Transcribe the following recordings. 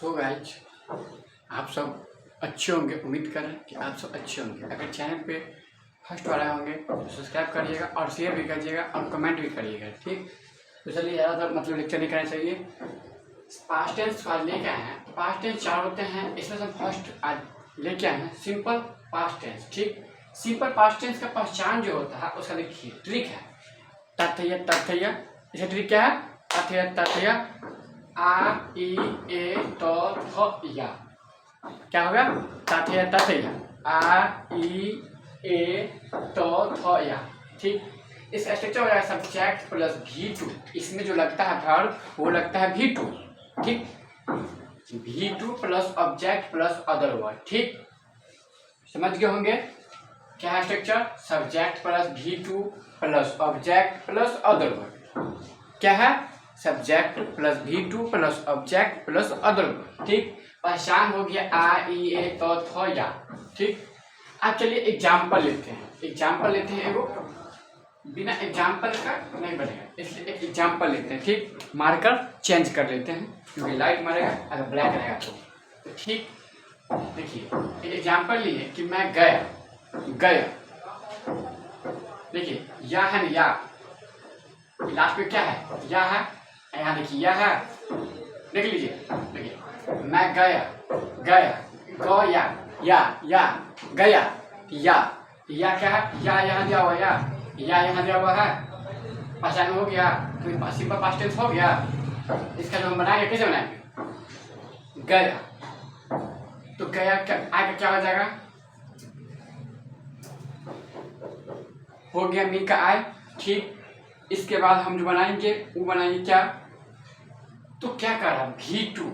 So guys, आप सब अच्छे होंगे। उम्मीद कर रहे हैं कि आप सब अच्छे होंगे। अगर चैनल पे फर्स्ट बार आए होंगे तो सब्सक्राइब करिएगा और शेयर भी करिएगा और कमेंट भी करिएगा। ठीक, तो चलिए ज़्यादातर लेक्चर नहीं करना चाहिए। पास्ट टेंस आज लेके आए हैं। पास्ट टेंस 4 होते हैं, इसमें से फर्स्ट आज लेके आए हैं सिंपल पास्ट टेंस। ठीक, सिंपल पास्ट टेंस का पहचान जो होता है उसका देखिए ट्रिक है तथ्य तथ्य। इसे ट्रिक क्या है? तथ्य तथ्य आ ई ए तो थ या। क्या होगा? तथ्य तथ्य आ ई ए तो थ या। ठीक, इसका स्ट्रक्चर हो जाएगा सब्जेक्ट प्लस V2। इसमें जो लगता है वर्ब वो लगता है V2। ठीक, V2 plus object plus other word. ठीक, समझ गए होंगे क्या है structure? Subject plus V2 plus object plus other word. क्या है? Subject plus V2 plus object plus other word. ठीक, पहचान हो गया आ ई ए तो थ या। ठीक, अब चलिए एग्जाम्पल लेते हैं। एग्जाम्पल लेते हैं, एगो बिना एग्जाम्पल का नहीं बनेगा, इसलिए एक एग्जाम्पल लेते हैं। ठीक, मार्कर चेंज कर लेते हैं क्योंकि लाइट मारेगा अगर ब्लैक रहेगा तो। ठीक, देखिए एग्जाम्पल लिए कि मैं गया गया। देखिए या है ना, या लास्ट पे क्या है? या है। यहाँ देखिए या है, देख लीजिए। देखिए मैं गया गया गया या गया या क्या है? या यहाँ दिया हुआ, या यहाँ दिया हुआ है। पहचान हो गया तो सिंपल पास्ट टेंस हो गया। इसका जो हम बनाएंगे कैसे बनाएंगे? गया तो गया क्या आगे क्या हो जाएगा? हो गया मी का आय। ठीक, इसके बाद हम जो बनाएंगे वो बनाएंगे क्या? तो क्या कर रहा है? V2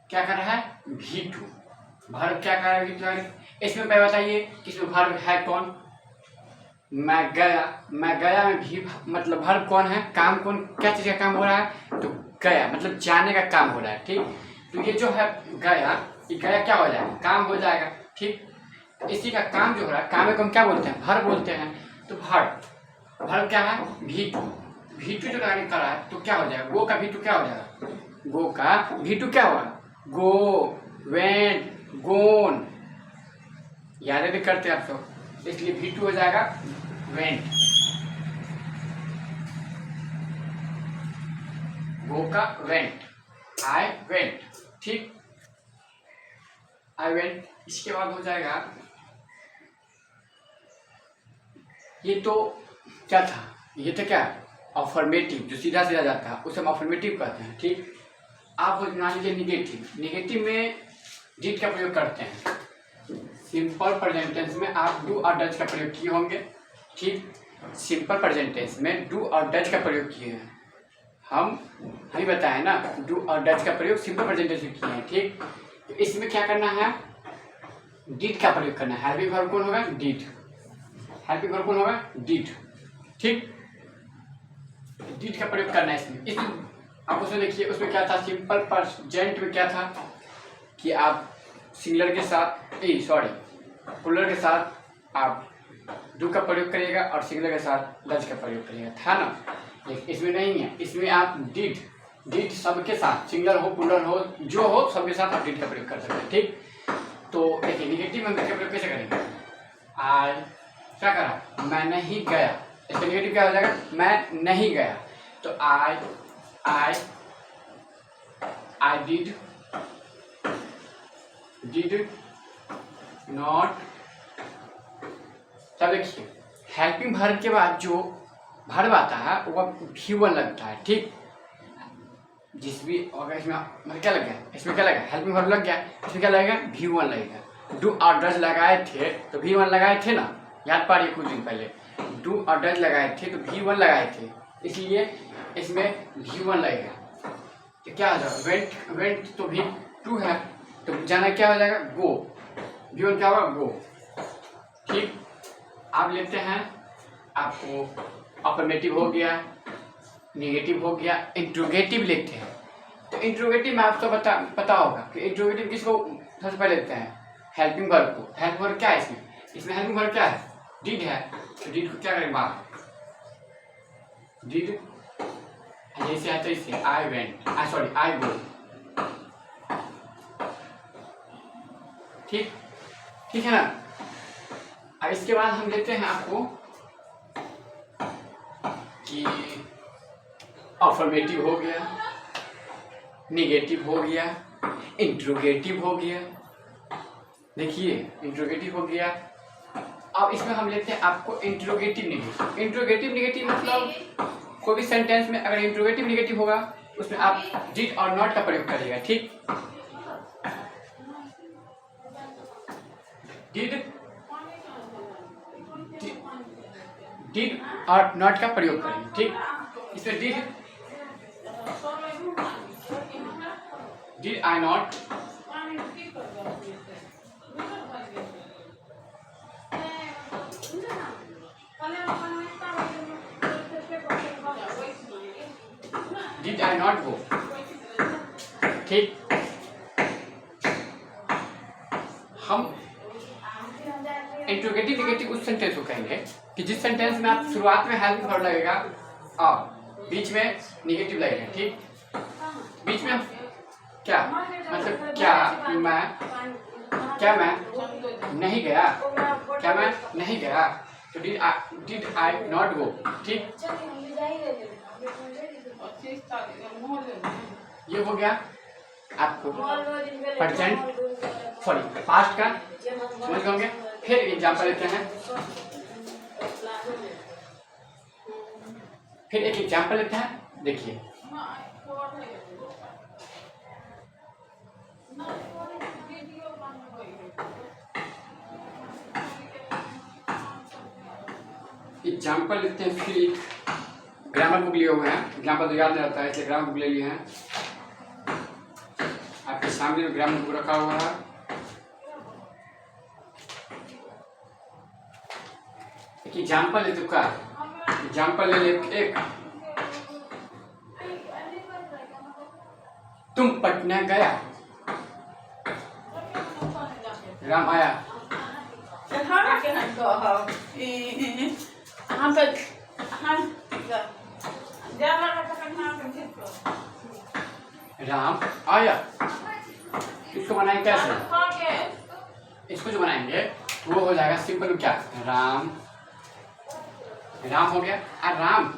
क्या कर रहा है? V2 वर्ब क्या कर रहा है? V2। इसमें पहले बताइए कि इसमें वर्ब है कौन? मैं गया में भी मतलब वर्ब कौन है? काम कौन? क्या चीज़ का काम हो रहा है? तो गया मतलब जाने का काम हो रहा है। ठीक, तो ये जो है गया, ये गया क्या हो जाएगा? काम हो जाएगा। ठीक, इसी का काम जो हो रहा है, काम को हम क्या बोलते हैं? वर्ब बोलते हैं। तो वर्ब क्या है? V2 जो कार्य कर रहा है तो क्या हो जाएगा? गो का V2 क्या हो जाएगा? गो का V2 क्या होगा? गो, वेंट, गोन। याद भी करते हैं आप सब, इसलिए V2 हो जाएगा वेंट। गो का वेंट, आई वेंट। ठीक, आई वेंट। इसके बाद हो जाएगा, ये तो क्या था? ये तो क्या? अफर्मेटिव, जो सीधा सीधा जाता है उसे हम अफर्मेटिव कहते हैं। ठीक, आप मान लीजिए निगेटिव। निगेटिव में डिड का प्रयोग करते हैं। सिंपल प्रेजेंट टेंस में आप डू और डज का प्रयोग किए होंगे। ठीक, सिंपल प्रेजेंट टेंस में डू और डज का प्रयोग किए हैं। हम ही बताए ना, डू और डज का प्रयोग सिंपल प्रेजेंट टेंस में किए हैं। ठीक, तो इसमें क्या करना है? डिड का प्रयोग करना है। हेल्पिंग वर्ब कौन होगा? डिड। हेल्पिंग वर्ब कौन होगा? डिड। ठीक, डिड का प्रयोग करना है इसमें। आप उसमें देखिए, उसमें क्या था? सिंपल प्रेजेंट में क्या था कि आप सिंगुलर के साथ प्लूरल के साथ आप डू का प्रयोग करिएगा और सिंगुलर के साथ डज का प्रयोग करिएगा, था ना? लेकिन इसमें नहीं है। इसमें आप डिड सबके साथ, सिंगुलर हो प्लूरल हो जो हो सबके साथ आप डिड का प्रयोग कर सकते हैं। ठीक, तो देखिए निगेटिव में का प्रयोग कैसे करेंगे? आज क्या करा? मैं नहीं गया। इसका निगेटिव क्या हो जाएगा? मैं नहीं गया। तो आई डिड नॉट। तब देखिए हेल्पिंग वर्ब के बाद जो वर्ब आता है वो V1 लगता है। ठीक, जिस भी अगर इसमें मतलब क्या लग गया? इसमें क्या लगा? हेल्पिंग वर्ब लग गया। इसमें क्या लगेगा? V1 लगेगा। डू और डज लगाए थे तो V1 लगाए थे ना, याद पा रही कुछ दिन पहले। डू और डज लगाए थे तो V1 लगाए थे, इसलिए इसमें V1 लगेगा। तो क्या हो जाएगा? वेंट तो V2 है तो जाना क्या हो जाएगा? गो। V1 क्या होगा? गो। ठीक, आप लेते हैं, आपको अफर्मेटिव हो गया, नेगेटिव हो गया, इंट्रोगेटिव लेते हैं। तो इंट्रोगेटिव में आपको पता होगा कि इंट्रोगेटिव किसको सबसे पहले लेते हैं? हेल्पिंग वर्ब को। हेल्पिंग वर्ब क्या है इसमें? इसमें हेल्पिंग वर्ब क्या है? डिड है। तो डिड को क्या करेंगे? बाहर डिड जैसे है तो इससे आई वेंट, आई गो। ठीक ठीक है ना। अब इसके बाद हम लेते हैं आपको कि अफर्मेटिव हो गया, निगेटिव हो गया, इंट्रोगेटिव हो गया। देखिए इंट्रोगेटिव हो गया। अब इसमें हम लेते हैं आपको इंट्रोगेटिव निगेटिव। इंट्रोगेटिव निगेटिव मतलब कोई भी सेंटेंस में अगर इंट्रोगेटिव निगेटिव होगा उसमें आप डिड और नॉट का प्रयोग करिएगा। ठीक, डिड और नॉट का प्रयोग करेंगे। ठीक, इसमें did I not, did I not go. ठीक, हम इंट्रोगेटिव निगेटिव उस सेंटेंस को कहेंगे कि जिस सेंटेंस में आप शुरुआत में हेल्पिंग वर्ब लगेगा और बीच में निगेटिव लगेगा। ठीक, बीच में क्या मतलब क्या मैं नहीं गया, क्या मैं नहीं गया, तो डिड आई नॉट गो। ठीक, ये हो गया आपको प्रेजेंट सॉरी पास्ट का, समझ गए होंगे। फिर एग्जाम्पल लेते हैं, फिर एक एग्जाम्पल लेते हैं। देखिए एग्जाम्पल लेते हैं, फिर ग्रामर बुक लिए हुए हैं। एग्जाम्पल तो याद नहीं रहता है इसलिए ग्रामर बुक ले लिए हैं। आपके सामने ग्रामर बुक रखा हुआ है। एक एग्जाम्पल ले चुका, एग्जाम्पल ले एक, तुम पटना गया, राम आया। राम आया, इसको बनाएंगे कैसे? इसको जो बनाएंगे वो हो जाएगा सिंपल क्या, राम हो गया और राम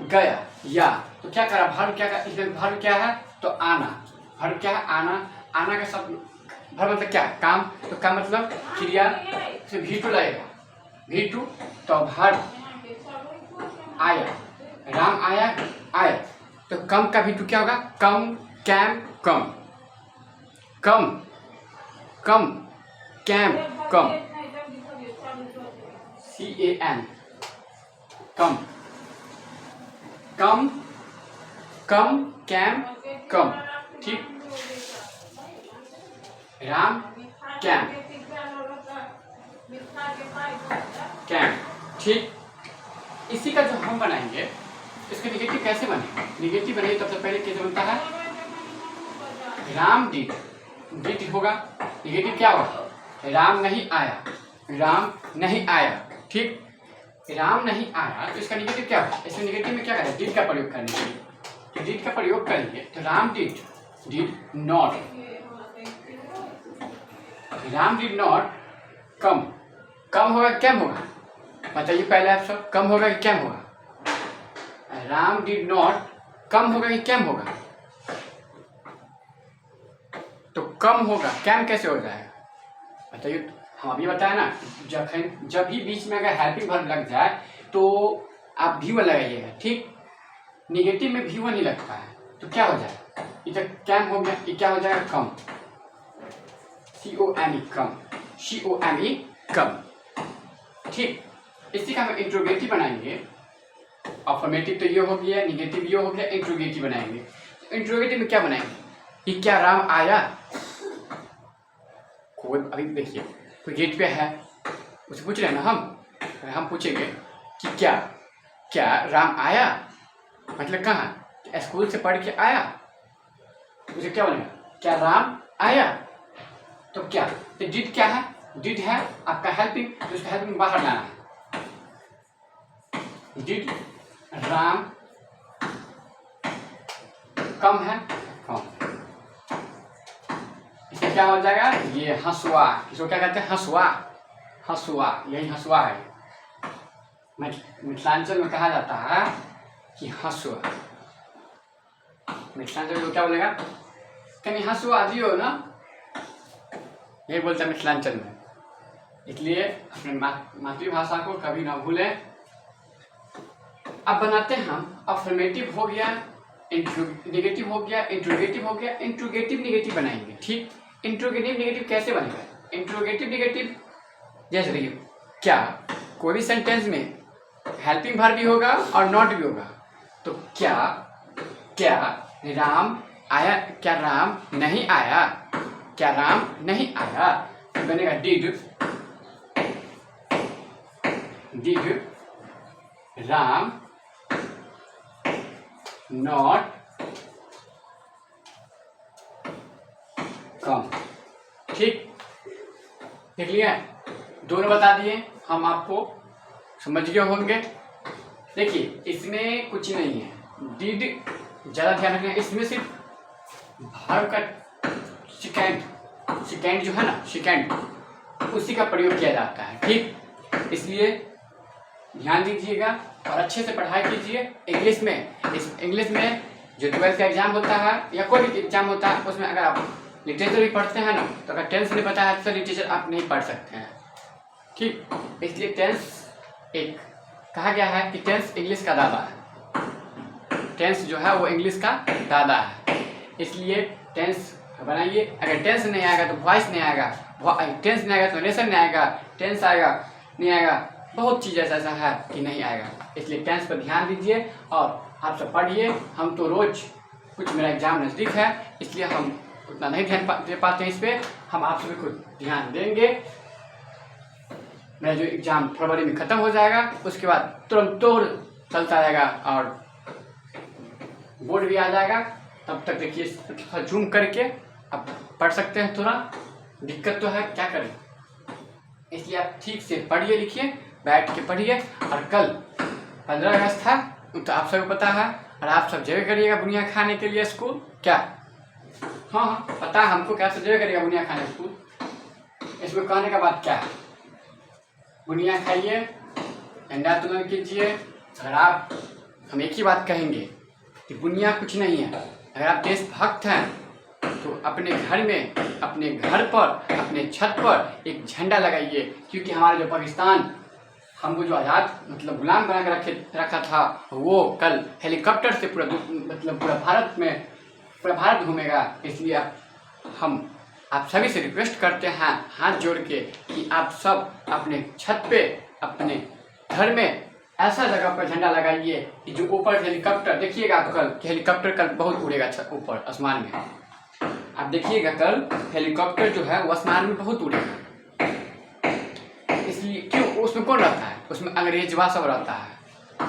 गया या, तो क्या करा भर, क्या करा इसमें भर क्या है तो आना, भर क्या है आना, आना का सब भर मतलब क्या काम, तो काम मतलब क्रिया से V2 लगेगा, V2 तो भर आया, राम आया आया, तो कम का V2 क्या होगा कम, कैम कम, कम कम कैम कम, CAM कम, कम कम कैम कम। ठीक, राम कैम कैम। ठीक, इसी का जो हम बनाएंगे इसके निगेटिव कैसे बनेगा, निगेटिव बनेगा तब से पहले कैसे बनता है, राम डिड, डिड होगा, निगेटिव क्या होगा राम नहीं आया, राम नहीं आया। ठीक, राम नहीं आया तो इसका निगेटिव क्या होगा, इसमें निगेटिव में क्या करें डिड का प्रयोग करने के लिए, तो डिड का प्रयोग करेंगे तो Ram did, did not, Ram did not come, come होगा कैम होगा, बताइए पहले आप सब, कम होगा कि कैम होगा, राम डिड नॉट कम होगा कि कैम होगा, तो कम होगा, कैम कैसे हो जाएगा बताइए। हम अभी बताया ना, जब भी बीच में अगर हेल्पिंग वर्ब लग जाए तो आप V1 लगाइएगा। ठीक, निगेटिव में V1 ही लगता है तो क्या हो जाएगा, इधर कैम हो गया, ये क्या हो जाएगा कम, COME कम, COME कम। ठीक, इसी का हम इंट्रोगेटिव बनाएंगे, अफर्मेटिव तो ये हो गया, निगेटिव ये हो गया, इंट्रोगेटिव बनाएंगे। इंट्रोगेटिव में क्या बनाएंगे कि क्या राम आया, कोई अभी देखिए कोई गेट पे है उसे पूछ रहे हैं ना हम पूछेंगे कि क्या राम आया, मतलब कहाँ स्कूल से पढ़ के आया, उसे क्या बोलेगा क्या राम आया, तो क्या तो डिड क्या है, डिड है आपका हेल्पिंग, तो उसका हेल्पिंग बाहर लाना है, डिड राम कम है कम, इसे क्या हो जाएगा, ये हंसुआ, इसको क्या कहते हैं, हंसुआ, हंसुआ, यही हंसुआ है। मिथिलांचल में कहा जाता है कि हंसुआ। मिथिलांचल में क्या बोलेगा, कहीं हंसुआ दियो ना, यही बोलते हैं मिथिलांचल में। इसलिए अपने मातृभाषा को कभी ना भूलें। अब बनाते हैं हम अफर्मेटिव हो गया, नेगेटिव हो गया, इंट्रोगेटिव हो गया, इंट्रोगेटिव नेगेटिव बनाएंगे। ठीक, इंट्रोगेटिव नेगेटिव कैसे बनेगा, इंट्रोगेटिव नेगेटिव जैसे देखिए, क्या कोई भी सेंटेंस में हेल्पिंग वर्ब भी होगा और नॉट भी होगा। तो क्या राम आया, क्या राम नहीं आया, क्या राम नहीं आया, तो बनेगा डिड राम नॉट कम। ठीक, देख लिया, दोनों बता दिए हम, आपको समझ गए होंगे। देखिए इसमें कुछ नहीं है, डिड ज़्यादा ध्यान रखना, इसमें सिर्फ वर्ब का सेकेंड जो है ना, सेकेंड, उसी का प्रयोग किया जाता है। ठीक, इसलिए ध्यान दीजिएगा और अच्छे से पढ़ाई कीजिए। इंग्लिश में जो 12th का एग्जाम होता है या कोई भी एग्जाम होता है, उसमें अगर आप लिटरेचर भी पढ़ते हैं ना, तो अगर टेंस नहीं पता है तो लिटरेचर आप नहीं पढ़ सकते हैं। ठीक, इसलिए टेंस एक कहा गया है कि टेंस इंग्लिश का दादा है, टेंस जो है वो इंग्लिश का दादा है। इसलिए टेंस बनाइए। अगर टेंस नहीं आएगा तो वॉइस नहीं आएगा, टेंस नहीं आएगा तो नेशन नहीं आएगा, टेंस आएगा नहीं आएगा, बहुत चीज़ ऐसा है कि नहीं आएगा। इसलिए टेंस पर ध्यान दीजिए और आप सब पढ़िए। हम तो रोज़, कुछ मेरा एग्जाम नज़दीक है इसलिए हम उतना नहीं ध्यान दे पाते हैं इस पर, हम आप सभी को ध्यान देंगे। मेरा जो एग्ज़ाम फरवरी में ख़त्म हो जाएगा, उसके बाद तुरंत चलता रहेगा और बोर्ड भी आ जाएगा। तब तक देखिए थोड़ा जूम करके आप पढ़ सकते हैं। थोड़ा दिक्कत तो है, क्या करें, इसलिए आप ठीक से पढ़िए लिखिए, बैठ के पढ़िए। और कल 15 अगस्त है, तो आप सबको पता है, और आप सब जगह करिएगा बुनिया खाने के लिए स्कूल। क्या, हाँ पता है हमको, क्या सब जगह करिएगा बुनिया खाने स्कूल। इसमें कहने का बात क्या है, बुनिया खाइए, झंडा तोलन कीजिए। अगर आप, हम एक ही बात कहेंगे कि बुनिया कुछ नहीं है। अगर आप देशभक्त हैं तो अपने घर में, अपने घर पर, अपने छत पर एक झंडा लगाइए, क्योंकि हमारा जो पाकिस्तान हमको जो आज़ाद मतलब गुलाम बना के रखा था, वो कल हेलीकॉप्टर से पूरा पूरा भारत घूमेगा। इसलिए हम आप सभी से रिक्वेस्ट करते हैं हाथ जोड़ के कि आप सब अपने छत पे, अपने घर में ऐसा जगह पर झंडा लगाइए कि जो ऊपर हेलीकॉप्टर देखिएगा आप कल, कि हेलीकॉप्टर कल बहुत उड़ेगा ऊपर आसमान में। आप देखिएगा कल हेलीकॉप्टर जो है वो आसमान में बहुत उड़ेगा। इसलिए क्यों, उसमें कौन रहता है, उसमें अंग्रेजवा सब रहता है,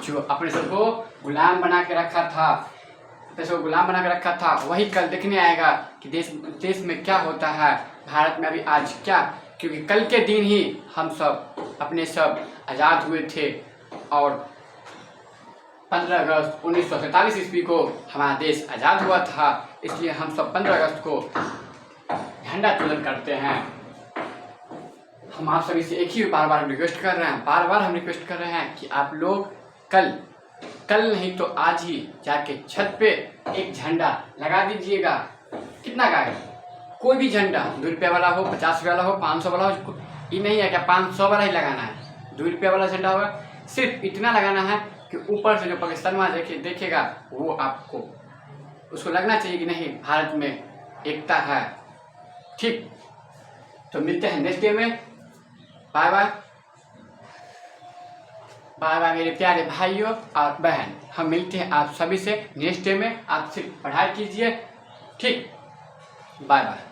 जो अपने सबको गुलाम बना के रखा था, वही कल देखने आएगा कि देश में क्या होता है, भारत में अभी आज क्या। क्योंकि कल के दिन ही हम सब अपने सब आज़ाद हुए थे और 15 अगस्त 1947 ईस्वी को हमारा देश आज़ाद हुआ था। इसलिए हम सब 15 अगस्त को झंडा तोलन करते हैं। हम आप सभी से एक ही बार रिक्वेस्ट कर रहे हैं, कि आप लोग कल नहीं तो आज ही जाके छत पे एक झंडा लगा दीजिएगा। कितना का है, कोई भी झंडा, 2 रुपये वाला हो, 50 रुपये वाला हो, 500 वाला हो, ये नहीं है क्या 500 वाला ही लगाना है, 2 रुपये वाला झंडा होगा। सिर्फ इतना लगाना है कि ऊपर से जो पाकिस्तान वहाँ देखेगा वो आपको, उसको लगना चाहिए कि नहीं भारत में एकता है। ठीक, तो मिलते हैं नेक्स्ट डे में। बाय बाय मेरे प्यारे भाइयों और बहन, हम मिलते हैं आप सभी से नेक्स्ट डे में। आप सिर्फ पढ़ाई कीजिए। ठीक, बाय बाय।